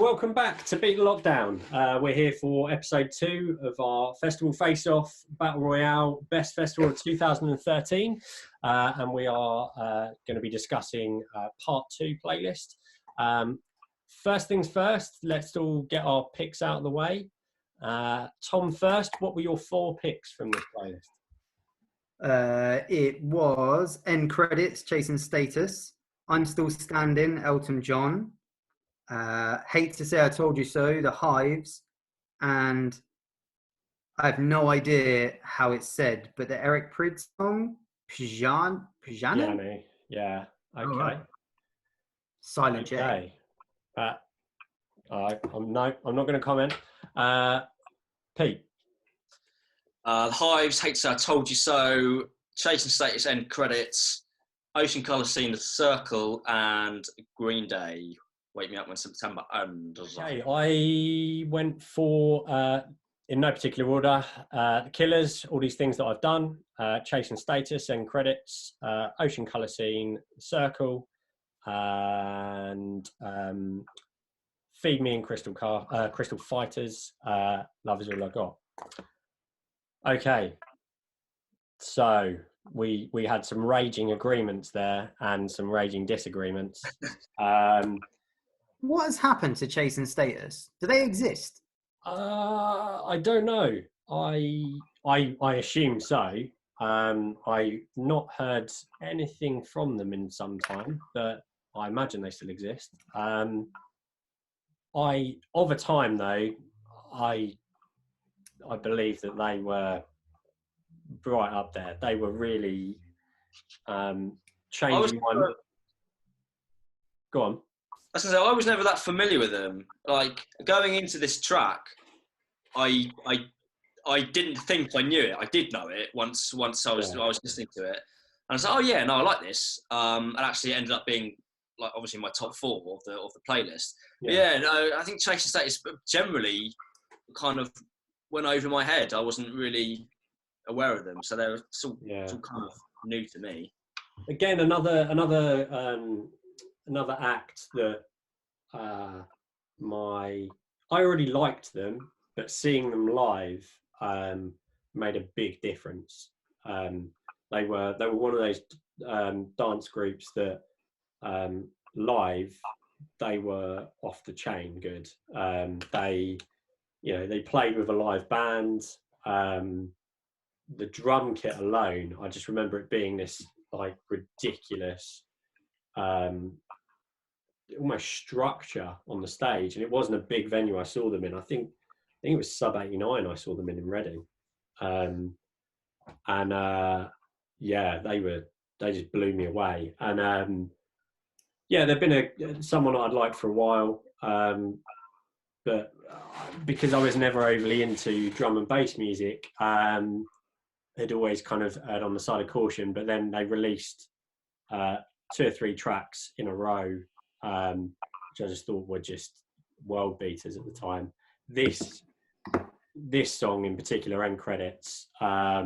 welcome back to Beat the Lockdown. We're here for episode 2 of our Festival Face-Off Battle Royale Best Festival of 2013. And we are going to be discussing part 2 playlist. First things first, let's all get our picks out of the way. Tom first, what were your 4 picks from this playlist? It was End Credits, Chasing Status, I'm Still Standing, Elton John, Hate to Say I Told You So, The Hives, and I have no idea how it's said, but the Eric Prydz song, Pjana? Yeah, okay. Oh, right. Silent J. I'm not going to comment. Pete? The Hives, Hate to Say I Told You So, Chasing Status, End Credits, Ocean Colour Scene, The Circle, and Green Day, Wake Me Up When September Ends. Okay, I went for, in no particular order, The Killers, all these things that I've done, Chasing Status, End Credits, Ocean Colour Scene, The Circle, and Feed Me and Crystal Fighters, Love Is All I Got. Okay, so we had some raging agreements there and some raging disagreements. What has happened to Chasing Status? Do they exist? I don't know. I assume so. I've not heard anything from them in some time, but I imagine they still exist. Over time though, I believe that they were right up there. They were really changing my... Go on. I was going to say, I was never that familiar with them. Like, going into this track, I didn't think I knew it. I did know it once I was listening to it. And I was like, oh yeah, no, I like this. And actually it ended up being, like, obviously my top 4 of the playlist. Yeah, no, I think Chasing Status generally kind of went over my head. I wasn't really aware of them, so they were still kind of new to me. Again, another act that I already liked them, but seeing them live made a big difference. They were one of those dance groups that live they were off the chain good. They played with a live band. The drum kit alone, I just remember it being this like ridiculous almost structure on the stage, and it wasn't a big venue I saw them in. I think it was sub 89 I saw them in Reading. They just blew me away. And they've been someone I'd liked for a while, but because I was never overly into drum and bass music, they'd always kind of erred on the side of caution. But then they released 2 or 3 tracks in a row, which I just thought were just world beaters at the time. This song in particular, End Credits, I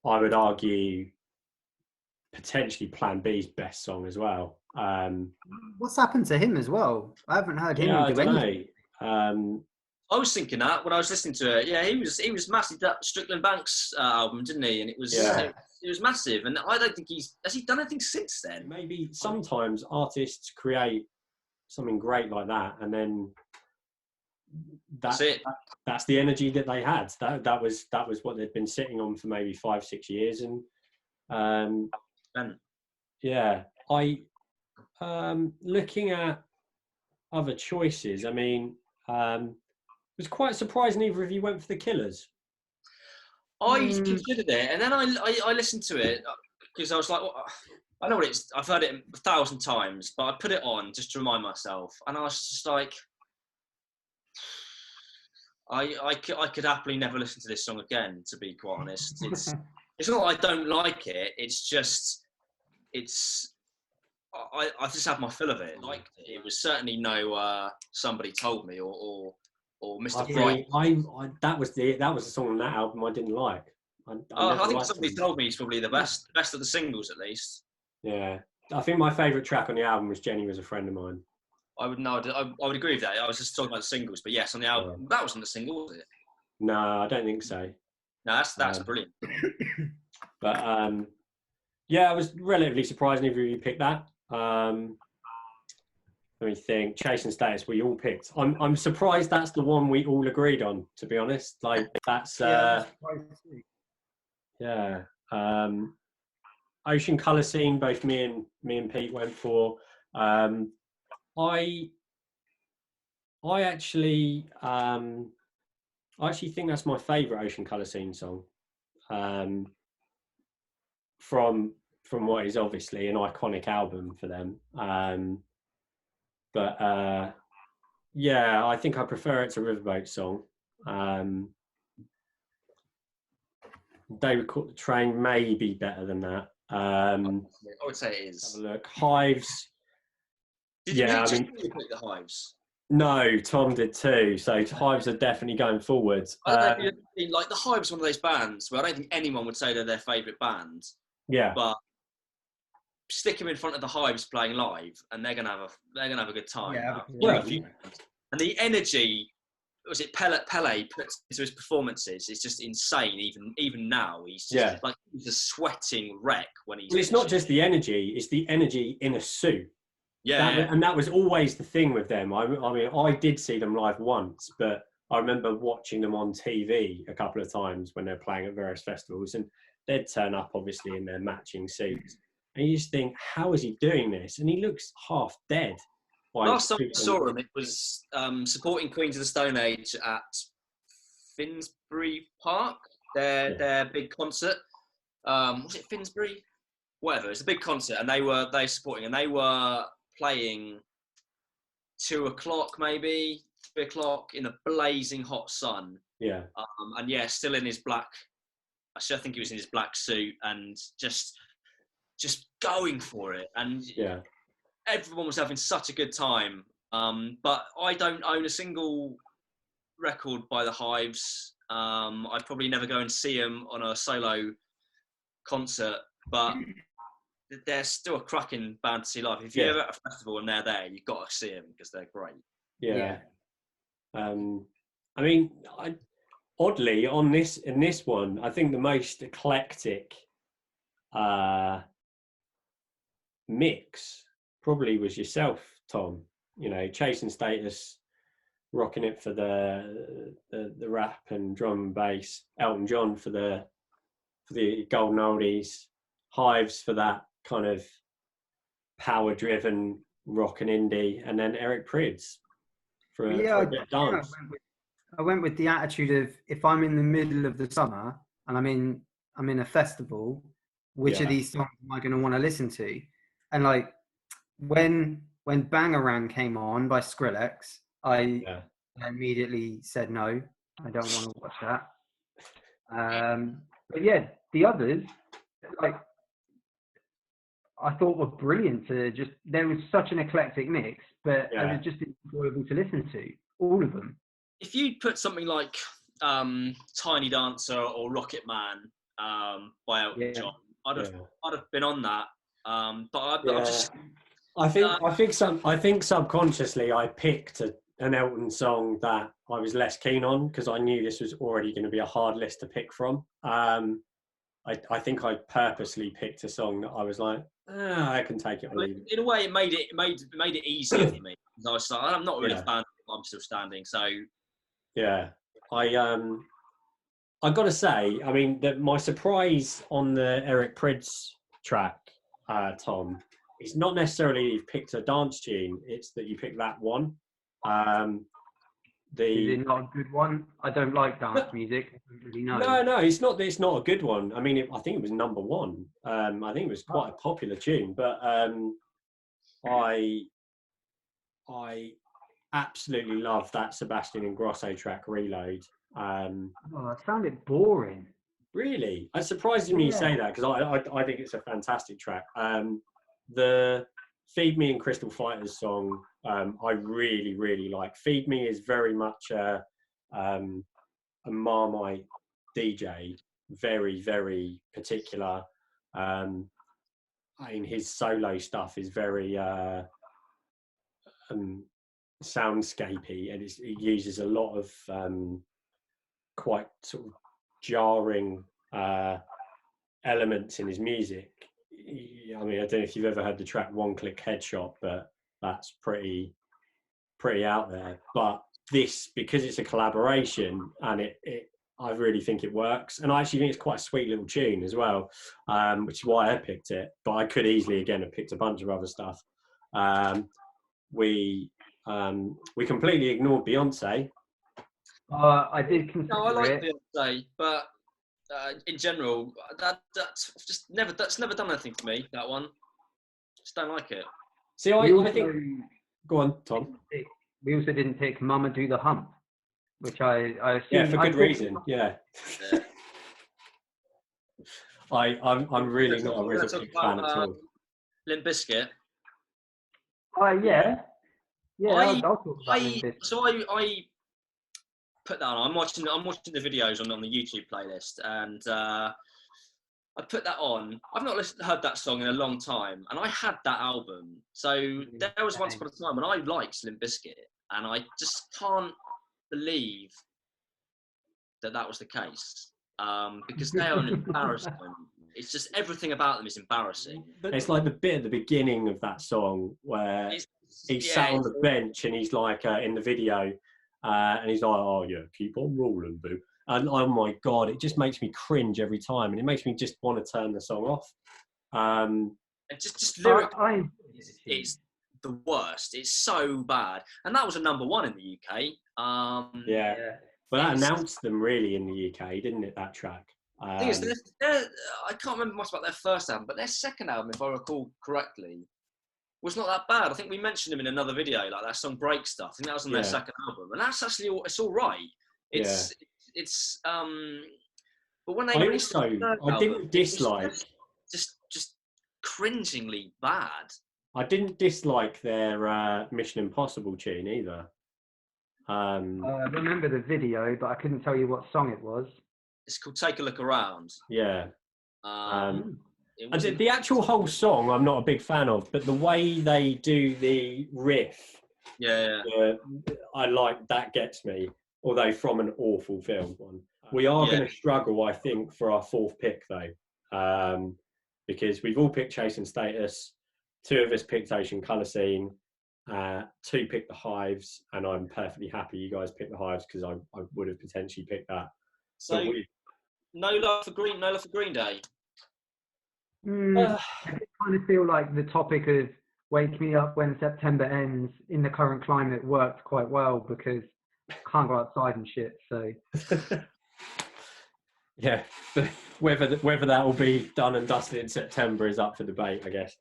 would argue potentially Plan B's best song as well. What's happened to him as well? I haven't heard him do anything. I was thinking that when I was listening to it. Yeah, he was massive. That Strickland Banks album, didn't he? And it was massive. And I don't think has he done anything since then? Maybe sometimes artists create something great like that, and then that's the energy that they had. That was what they'd been sitting on for maybe 5-6 years, and looking at other choices, I mean, it was quite surprised neither of you went for the Killers. I considered it, and then I listened to it because I was like, well, I know what it's. I've heard it 1,000 times, but I put it on just to remind myself, and I was just like, I could happily never listen to this song again. To be quite honest, it's not that I don't like it. It's just I just had my fill of it. Like, it was certainly no Somebody Told Me or Mr. Bright. That was the song on that album I didn't like. I think Somebody Told Me is probably the best of the singles, at least. Yeah, I think my favourite track on the album was Jenny Was a Friend of Mine. I would know. I would agree with that. I was just talking about the singles, but yes, on the album, that wasn't a single, was it? No, I don't think so. No, that's brilliant. But yeah, I was relatively surprised neither of you picked that. Let me think. Chase and Status, we all picked. I'm surprised that's the one we all agreed on. To be honest, like that's yeah. Ocean Colour Scene. Both me and Pete went for. I actually think that's my favourite Ocean Colour Scene song. From what is obviously an iconic album for them. But yeah, I think I prefer it to Riverboat Song. David Caught the Train may be better than that. I would say it is. Have a look. Hives. Did you pick the Hives? No, Tom did too. So Hives are definitely going forwards. I don't know, like the Hives, one of those bands where I don't think anyone would say they're their favourite band. Yeah. But stick them in front of the Hives playing live, and they're gonna have a good time. Yeah, and the energy, was it Pele puts into his performances? It's just insane. Even now, he's just like he's a sweating wreck when he's. Well, it's not just the energy; it's the energy in a suit. Yeah, and that was always the thing with them. I mean, I did see them live once, but I remember watching them on TV a couple of times when they're playing at various festivals, and they'd turn up obviously in their matching suits, and you just think, how is he doing this? And he looks half dead. Last time I saw him, it was supporting Queens of the Stone Age at Finsbury Park. Their big concert. Was it Finsbury? Whatever. It's a big concert, and they were playing 2 o'clock, maybe 3 o'clock in the blazing hot sun. Yeah. And yeah, still in his black. I think he was in his black suit and just going for it. And yeah, everyone was having such a good time. But I don't own a single record by the Hives. I'd probably never go and see them on a solo concert, but they're still a cracking band to see live. If you're ever at a festival and they're there, you've got to see them because they're great. Yeah. I mean, oddly, in this one, I think the most eclectic mix probably was yourself, Tom. You know, Chase and Status, rocking it for the rap and drum and bass. Elton John for the golden oldies. Hives for that kind of power-driven rock and indie, and then Eric Prydz for a bit of dance. I went with the attitude of, if I'm in the middle of the summer and I'm in a festival, which of these songs am I going to want to listen to? And like when Bangarang came on by Skrillex, I immediately said no, I don't want to watch that. But yeah, the others, like, I thought were brilliant. There was such an eclectic mix, but it was just enjoyable to listen to, all of them. If you put something like Tiny Dancer or Rocket Man by Elton John, I'd have been on that. I think subconsciously I picked an Elton song that I was less keen on because I knew this was already going to be a hard list to pick from. I think I purposely picked a song that I was like, I can take it or leave it. In a way, it made it easier for me. I was like, I'm not really a fan. I'm still standing. So yeah, I got to say, I mean, that my surprise on the Eric Prydz track, Tom, it's not necessarily you've picked a dance tune; it's that you picked that one. Is it not a good one? I don't like dance music. I don't really know. No, it's not. It's not a good one. I mean, I think it was number one. I think it was quite a popular tune, but I absolutely love that Sebastian Ingrosso track, Reload. I found it boring. Really? It's surprising me you say that because I think it's a fantastic track. The Feed Me and Crystal Fighters song, I really, really like. Feed Me is very much a Marmite DJ, very, very particular. I mean, his solo stuff is very soundscapey, and it uses a lot of quite sort of jarring elements in his music. I mean, I don't know if you've ever heard the track One Click Headshot, but that's pretty out there. But this, because it's a collaboration, and I really think it works, and I actually think it's quite a sweet little tune as well, which is why I picked it. But I could easily again have picked a bunch of other stuff. We completely ignored Beyonce. I did consider No, I like it. Beyonce, but in general, that's never done anything for me. That one, just don't like it. See, I think. Go on, Tom. We also didn't pick "Mama Do the Hump," which I assume. Yeah, for good reason. Yeah. I'm really not a Rizzo fan at all. Limp Bizkit. Yeah. I'll talk about I Limp Bizkit. so I put that on. I'm watching the videos on the YouTube playlist, and I put that on. I've not heard that song in a long time, and I had that album. So there was once upon a time when I liked Limp Bizkit, and I just can't believe that was the case, because they are an embarrassment. It's just everything about them is embarrassing. It's like the bit at the beginning of that song where he's sat on the bench and he's like in the video, and he's like, "Oh yeah, keep on rolling, boo." And oh my god, it just makes me cringe every time, and it makes me just want to turn the song off. And just lyrically, it's the worst. It's so bad, and that was a number one in the UK. Yeah. But that announced them really in the UK, didn't it? That track. The thing is, I can't remember much about their first album, but their second album, if I recall correctly, was not that bad. I think we mentioned them in another video, like that song "Break Stuff." I think that was on their second album, and that's actually it's all right. It's but when they released I didn't dislike just cringingly bad. I didn't dislike their Mission Impossible tune either. I remember the video, but I couldn't tell you what song it was. It's called "Take a Look Around." Yeah. The actual whole song, I'm not a big fan of, but the way they do the riff, I like that. Gets me. Although from an awful film one, we are going to struggle, I think, for our fourth pick though, because we've all picked Chasing Status. Two of us picked Ocean Colour Scene. Two picked the Hives, and I'm perfectly happy you guys picked the Hives because I would have potentially picked that. So no love for Green Day. I kind of feel like the topic of "Wake Me Up When September Ends" in the current climate worked quite well because I can't go outside and shit. So yeah, but whether that will be done and dusted in September is up for debate, I guess.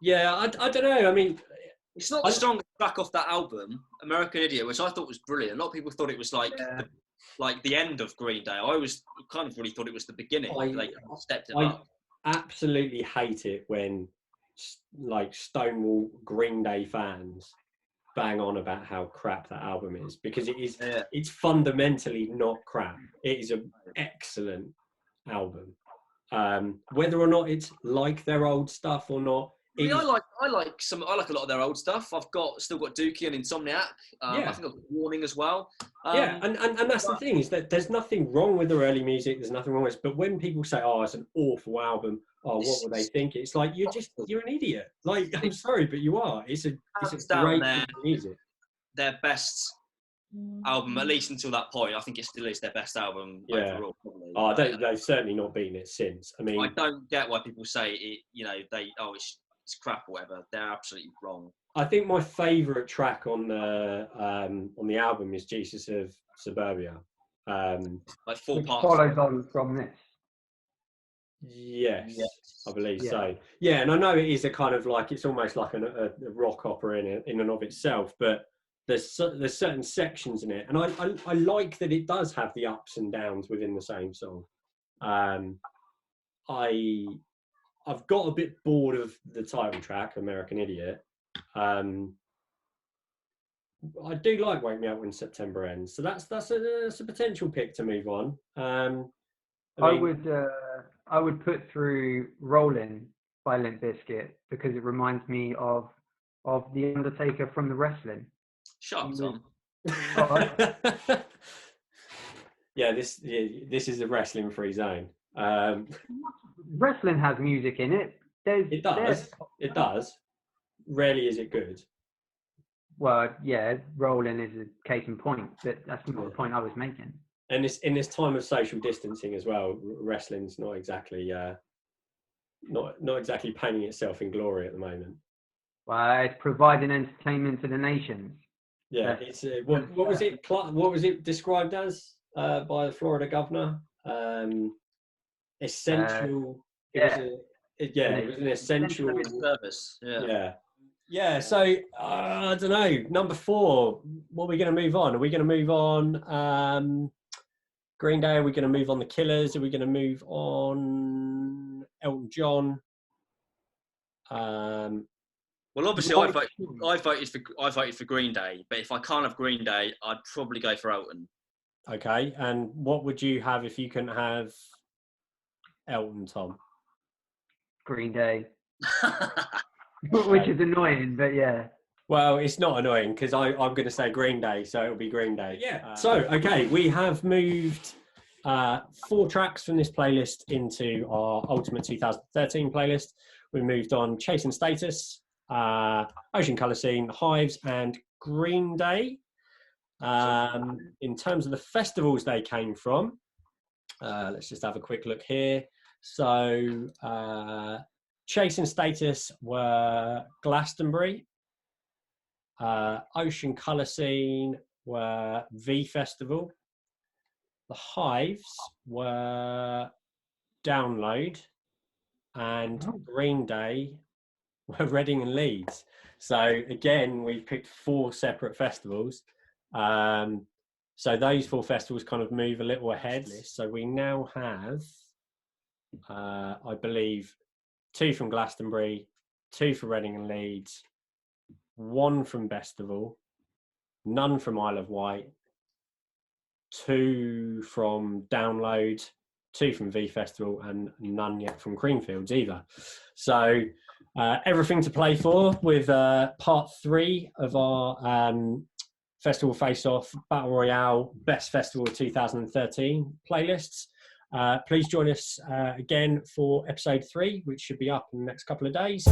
Yeah, I don't know. I mean, it's not the strongest track off that album, American Idiot, which I thought was brilliant. A lot of people thought it was like the end of Green Day. I was kind of really thought it was the beginning. They stepped it up. I absolutely hate it when like Stonewall Green Day fans bang on about how crap that album is, because it is. It's fundamentally not crap. It is an excellent album. Whether or not it's like their old stuff or not. I like a lot of their old stuff. I've still got Dookie and Insomniac. I think I've got Warning as well. And that's the thing, is that there's nothing wrong with their early music. There's nothing wrong with it. But when people say, "Oh, it's an awful album," what will they think? It's like you're an idiot. Like, I'm sorry, but you are. It's a great piece of music. Their best album, at least until that point. I think it still is their best album overall. Probably. They've certainly not beaten it since. I mean, I don't get why people say it. It's crap or whatever. They're absolutely wrong. I think my favourite track on the album is Jesus of Suburbia. Like 4 parts. Follows on from this. Yes, I believe so. Yeah, and I know it is a kind of like, it's almost like a rock opera in and of itself, but there's certain sections in it, and I like that it does have the ups and downs within the same song. I've got a bit bored of the title track, American Idiot. I do like Wake Me Up When September Ends, so that's a potential pick to move on. I would put through Rollin', by Limp Bizkit because it reminds me of the Undertaker from the wrestling. Shut up, Tom. Yeah, this is a wrestling-free zone. Wrestling has music in it. It does. It does. Rarely is it good. Well, yeah, rolling is a case in point, but that's not the point I was making. And it's in this time of social distancing as well. Wrestling's not exactly not exactly painting itself in glory at the moment. Well, it's providing entertainment to the nations. Yeah, it's what was it? What was it described as by the Florida governor? Essential. It was an essential service. Yeah. So I don't know. Number 4. What are we going to move on? Are we going to move on Green Day? Are we going to move on the Killers? Are we going to move on Elton John? Well, obviously, I voted for Green Day, but if I can't have Green Day, I'd probably go for Elton. Okay, and what would you have if you couldn't have Elton, Tom? Green Day. Which is annoying, but yeah. Well, it's not annoying because I'm going to say Green Day, so it'll be Green Day. Yeah. Okay, we have moved 4 tracks from this playlist into our Ultimate 2013 playlist. We moved on Chasing Status, Ocean Colour Scene, Hives, and Green Day. In terms of the festivals they came from, let's just have a quick look here. So, Chasing Status were Glastonbury. Ocean Colour Scene were V Festival. The Hives were Download. And Green Day were Reading and Leeds. So again, we picked 4 separate festivals. So those 4 festivals kind of move a little ahead. So we now have, I believe, 2 from Glastonbury, 2 for Reading and Leeds, 1 from Festival, none from Isle of Wight, 2 from Download, 2 from V Festival, and none yet from Creamfields either. So everything to play for with part 3 of our Festival Face-Off Battle Royale Best Festival of 2013 playlists. Please join us again for episode 3, which should be up in the next couple of days.